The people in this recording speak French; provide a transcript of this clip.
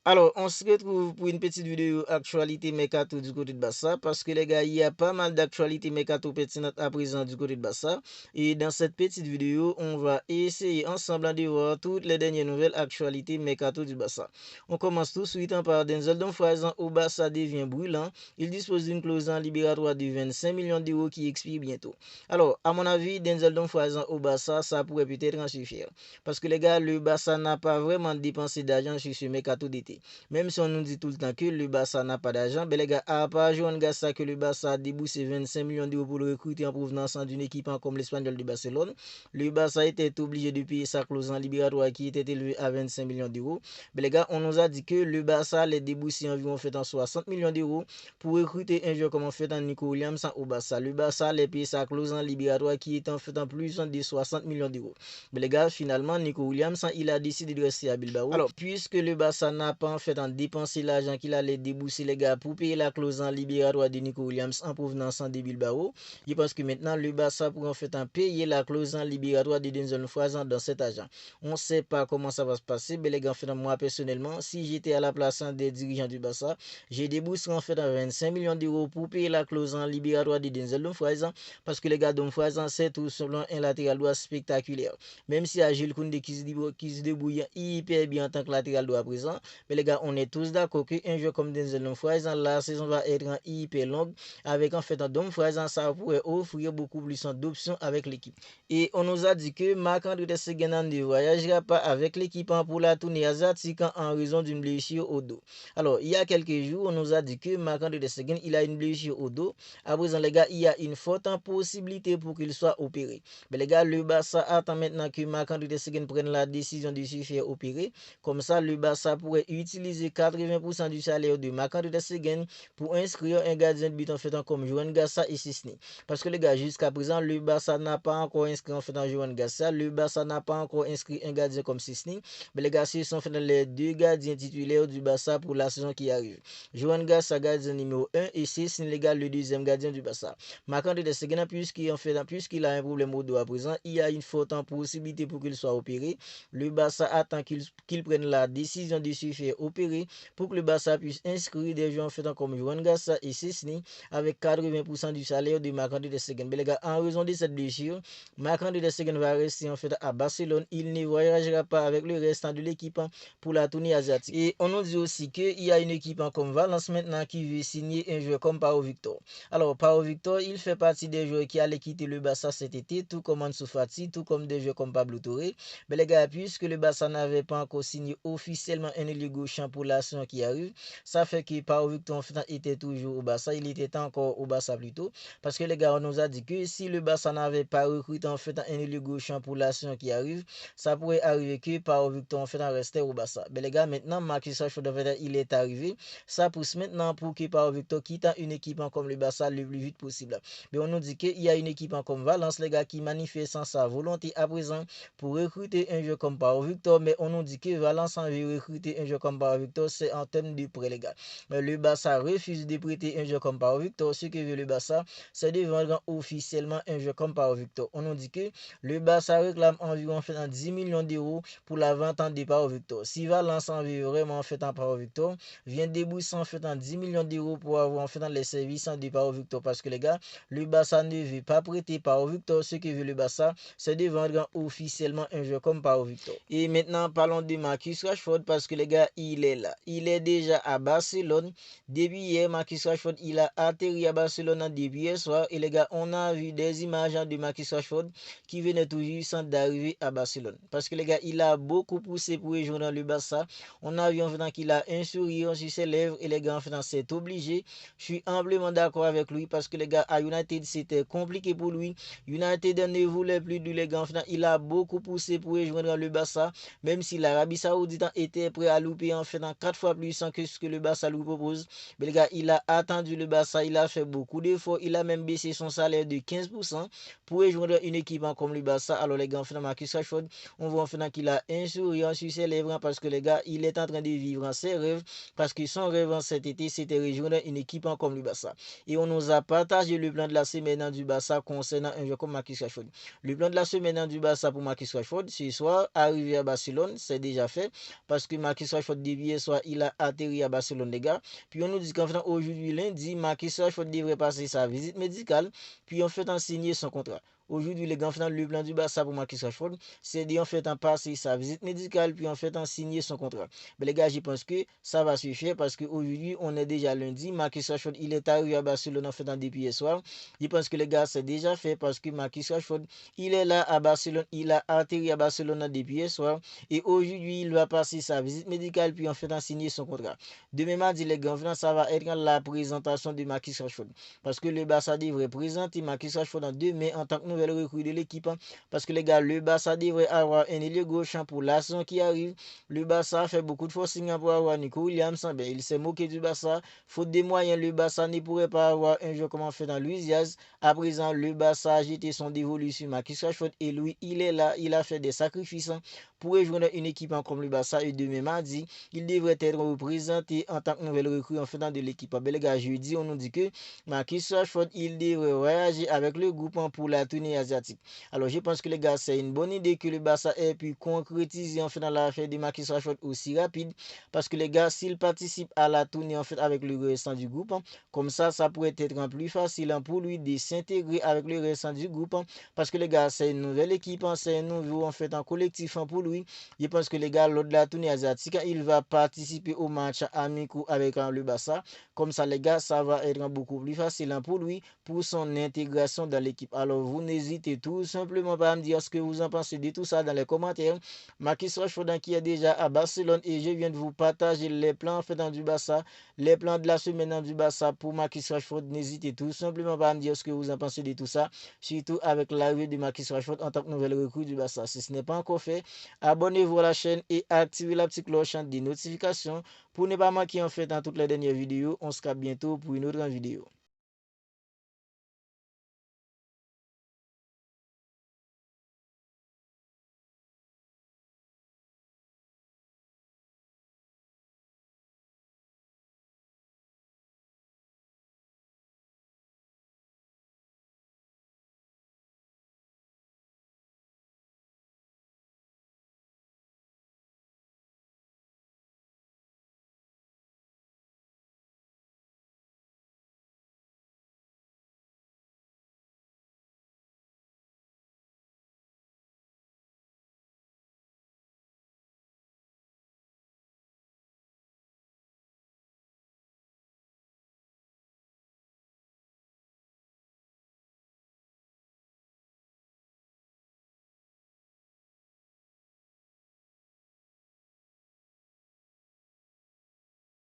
Alors, on se retrouve pour une petite vidéo actualité Mercato du côté de Barça parce que les gars, il y a pas mal d'actualités Mercato pertinentes à présent du côté de Barça. Et dans cette petite vidéo, on va essayer ensemble de voir toutes les dernières nouvelles actualités Mercato du Barça. On commence tout de suite par Denzel Dumfries au Barça devient brûlant. Il dispose d'une clause en libératoire de 25 millions d'euros qui expire bientôt. Alors, à mon avis, Denzel Dumfries au Barça, ça pourrait peut-être en suffire. Parce que les gars, le Barça n'a pas vraiment dépensé d'argent sur ce Mercato d'été. Même si on nous dit tout le temps que le Barça n'a pas d'argent, ben les gars, à part Joan Gassa que le Barça a déboursé 25 millions d'euros pour le recruter en provenance d'une équipe comme l'Espagnol de Barcelone, le Barça était obligé de payer sa clause en libératoire qui était élevée à 25 millions d'euros. Ben les gars, on nous a dit que le Barça allait débourser environ 60 millions d'euros pour recruter un joueur comme en fait en Nico Williams au Barça. Le Barça allait payer sa clause en libératoire qui était en fait en plus de 60 millions d'euros. Mais les gars, finalement, Nico Williams, il a décidé de rester à Bilbao. Alors, puisque le Barça n'a pas en fait dépensé l'argent qu'il allait débourser, les gars, pour payer la clause en libératoire de Nico Williams en provenance de Bilbao, je pense que maintenant, le Barça pourra en fait payer la clause en libératoire de Denzel Dumfries dans cet argent. On ne sait pas comment ça va se passer, mais les gars, en fait, moi, personnellement, si j'étais à la place des dirigeants du Barça, j'ai déboursé en fait 25 millions d'euros pour payer la clause en libératoire de Denzel Dumfries, parce que les gars, Dumfries, c'est tout simplement un latéral droit spectaculaire. Même si Agile Koundé qui se débrouille hyper bien en tant que latéral droit à présent, mais les gars, on est tous d'accord qu'un joueur comme Denzel Dumfries, la saison va être hyper longue. Avec en fait un Dumfries, ça pourrait offrir beaucoup plus d'options avec l'équipe. Et on nous a dit que Marc-André Ter Stegen ne voyagera pas avec l'équipe pour la tournée asiatique en raison d'une blessure au dos. Alors, il y a quelques jours, on nous a dit que Marc-André Ter Stegen, il a une blessure au dos. À présent, les gars, il y a une forte possibilité pour qu'il soit opéré. Mais les gars, le Barça attend maintenant que Marc-André Ter Stegen prenne la décision de se faire opérer. Comme ça, le Barça pourrait utiliser 80% du salaire de Marc-André Ter Stegen pour inscrire un gardien de but en fait comme Joan Gassa et Sisni. Parce que les gars, jusqu'à présent, le Barça n'a pas encore inscrit en fait Joan Gassa. Le Barça n'a pas encore inscrit un gardien comme Sisni. Mais les gars, ce sont fait les deux gardiens titulaires du Barça pour la saison qui arrive. Joan Gassa, gardien numéro 1 et Sisni, les gars, le deuxième gardien du Barça. Marc-André Ter Stegen, puisqu'il a un problème au dos à présent, il y a une forte possibilité pour qu'il soit opéré. Le Barça attend qu'il prenne la décision de se faire opérer pour que le Barça puisse inscrire des joueurs en fait comme Joan Gassa et Sisni avec 80% du salaire de Marc-André Ter Stegen. Mais les gars, en raison de cette blessure, Marc-André Ter Stegen va rester en fait à Barcelone. Il ne voyagera pas avec le restant de l'équipe pour la tournée asiatique. Et on nous dit aussi qu'il y a une équipe comme Valence maintenant qui veut signer un joueur comme Pau Victor. Alors, Pau Victor, il fait partie des joueurs qui allaient quitter le Barça cet été, tout comme Ansu Fati, tout comme des joueurs comme Pablo Touré. Mais les gars, puisque le Barça n'avait pas encore signé officiellement un ailier gauche pour la saison qui arrive, ça fait que Pau Victor en fait était toujours au Barça. Il était encore au Barça plutôt. Parce que les gars, on nous a dit que si le Barça n'avait pas recruté en fait un ailier gauche pour la saison qui arrive, ça pourrait arriver que Pau Victor en fait restait au Barça. Mais les gars, maintenant, Marcus Rashford il est arrivé. Ça pousse maintenant pour que Pau Victor quitte une équipe comme le Barça le plus vite possible. Mais on nous dit qu'il y a une équipe comme Valence, les gars, qui manifeste sa volonté à présent pour recruter un joueur comme Pau Victor. Mais on nous dit que Valence en veut recruter un joueur comme Pau Victor, c'est en termes de prêt, les gars. Mais le Barça refuse de prêter un joueur comme Pau Victor. Ce que veut le Barça, c'est de vendre officiellement un joueur comme Pau Victor. On nous dit que le Barça réclame environ 10 millions d'euros pour la vente de Pau Victor. Si Valence en veut vraiment en Pau Victor, vient débourser en 10 millions d'euros pour avoir les services de Pau Victor. Parce que les gars, le Barça ne veut pas prêter Pau Victor. Ce que veut le Barça, c'est de vendre officiellement un joueur comme Pau Victor. Et maintenant, parlons de Marcus Rashford parce que les gars, il est là. Il est déjà à Barcelone. Depuis hier, Marcus Rashford, il a atterri à Barcelone depuis hier soir. Et les gars, on a vu des images de Marcus Rashford qui venait tout juste d'arriver à Barcelone. Parce que les gars, il a beaucoup poussé pour rejoindre le Barça. On a vu en fait qu'il a un sourire sur ses lèvres et les gars, en fait, c'est obligé. Je suis amplement d'accord avec lui parce que les gars, à United, c'était compliqué pour lui. United ne voulait plus de les gars, en fait, il a beaucoup poussé pour rejoindre le Barça, même si l'Arabie Saoudite était prêt à louper en fait 4 fois plus que ce que le Barça lui propose. Mais les gars, il a attendu le Barça, il a fait beaucoup d'efforts, il a même baissé son salaire de 15% pour rejoindre une équipe comme le Barça. Alors les gars, en fait, Marcus Rashford, on voit en fait qu'il a un sourire sur ses lèvres parce que les gars, il est en train de vivre ses rêves parce que son rêve cet été, c'était rejoindre une équipe comme le Barça. Et on nous a partagé le plan de la semaine du Barça concernant un joueur comme Marcus Rashford. Le plan de la semaine du Barça pour Marcus Rashford, ce soir, arrivé à Barcelone, c'est déjà fait parce que Marcus Rashford Rashford depuis hier soir, il a atterri à Barcelone, les gars. Puis on nous dit qu'en fait, aujourd'hui, lundi, Marcus Rashford devrait passer sa visite médicale, puis en fait, en signer son contrat. Aujourd'hui, les gars, le plan du Barça pour Marcus Rashford, c'est d'en fait en passer sa visite médicale, puis en fait en signer son contrat. Mais les gars, je pense que ça va suffire parce qu'aujourd'hui, on est déjà lundi. Marcus Rashford, il est arrivé à Barcelone en fait en depuis hier soir. Je pense que les gars, c'est déjà fait parce que Marcus Rashford, il est là à Barcelone, il a atterri à Barcelone depuis hier soir. Et aujourd'hui, il va passer sa visite médicale, puis en fait en signer son contrat. Demain mardi, les gars, ça va être la présentation de Marcus Rashford. Parce que le Barça devrait présenter Marcus Rashford en demain en tant que nouvelle recrue de l'équipe. Parce que les gars, le Barça devrait avoir un ailier gauche pour la saison qui arrive. Le Barça fait beaucoup de forcing pour avoir Nico Williams. Ben, il s'est moqué du Barça. Faute des moyens, le Barça ne pourrait pas avoir un joueur comme on fait dans Luis Diaz. À présent, le Barça a jeté son dévolu sur Marcus Rashford et lui, il est là. Il a fait des sacrifices pour rejoindre une équipe comme le Barça. Et demain mardi, il devrait être représenté en tant que nouvelle recrue en faisant de l'équipe. Ben, les gars, jeudi, on nous dit que Marcus Rashford, il devrait voyager avec le groupe pour la tournée asiatique. Alors, je pense que les gars, c'est une bonne idée que le Barça ait pu concrétiser en fait dans l'affaire de Marcus Rashford aussi rapide. Parce que les gars, s'il participe à la tournée en fait avec le restant du groupe, comme ça pourrait être plus facile pour lui de s'intégrer avec le restant du groupe. Parce que les gars, c'est une nouvelle équipe, c'est un nouveau en fait en collectif pour lui. Je pense que les gars, lors de la tournée asiatique, il va participer au match amicaux avec le Barça. Comme ça, les gars, ça va être beaucoup plus facile pour lui, pour son intégration dans l'équipe. Alors, vous n'hésitez tout simplement pas à me dire ce que vous en pensez de tout ça dans les commentaires. Marcus Rashford qui est déjà à Barcelone et je viens de vous partager les plans faits dans du Barça, les plans de la semaine dans du Barça pour Marcus Rashford. N'hésitez tout simplement pas à me dire ce que vous en pensez de tout ça, surtout avec l'arrivée de Marcus Rashford en tant que nouvelle recrue du Barça. Si ce n'est pas encore fait, abonnez-vous à la chaîne et activez la petite cloche des notifications pour ne pas manquer en fait dans toutes les dernières vidéos. On se capte bientôt pour une autre vidéo.